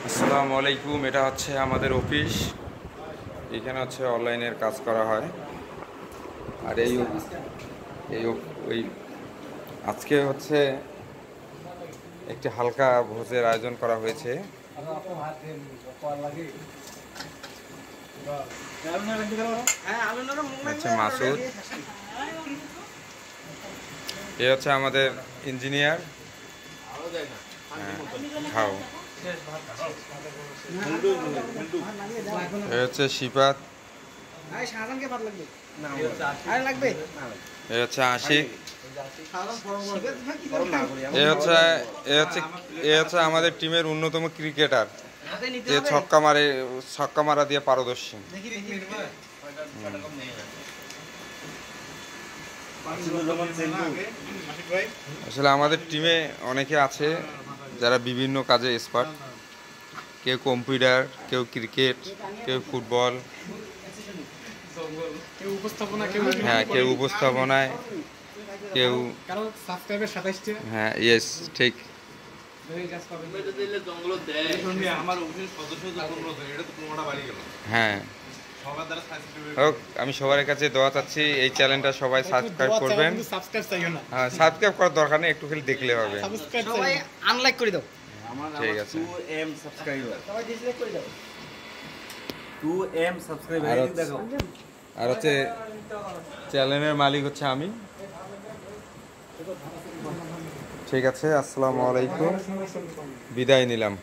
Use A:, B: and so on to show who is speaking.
A: আসসালামু আলাইকুম। এটা হচ্ছে আমাদের অফিস। এখানে হচ্ছে অনলাইনের কাজ করা হয়। আর এই ওই আজকে হচ্ছে একটি হালকা ভোজের আয়োজন করা হয়েছে। হচ্ছে মাসুদ, এ হচ্ছে আমাদের ইঞ্জিনিয়ার। খাও। এ হচ্ছে শিপাত, এ হচ্ছে আশিক, এ হচ্ছে এ হচ্ছে এ হচ্ছে আমাদের টিমের অন্যতম ক্রিকেটার, যে ছক্কা মারা দিয়ে পারদর্শী। আসলে আমাদের টিমে অনেকে আছে যারা বিভিন্ন কাজে এক্সপার্ট। কেউ কম্পিউটার, কেউ ক্রিকেট, কেউ ফুটবল, হ্যাঁ কেউ উপস্থাপনায়, কেউ হ্যাঁ ইয়েস ঠিক। হ্যাঁ হোক, আমি সবার কাছে দোয়া চাচ্ছি এই চ্যানেলটা সবাই সাবস্ক্রাইব করবেন। হ্যাঁ সাবস্ক্রাইব করার দরকার নেই, একটু খালি দেখলে হবে।
B: সবাই আনলাইক করে দাও।
A: ঠিক আছে।
C: 2M সাবস্ক্রাইবার,
B: সবাই ডিসলাইক করে দাও।
C: 2M সাবস্ক্রাইবার দেখো।
A: আর হচ্ছে চ্যানেলের মালিক হচ্ছে আমি। ঠিক আছে, আসসালামু আলাইকুম, বিদায় নিলাম।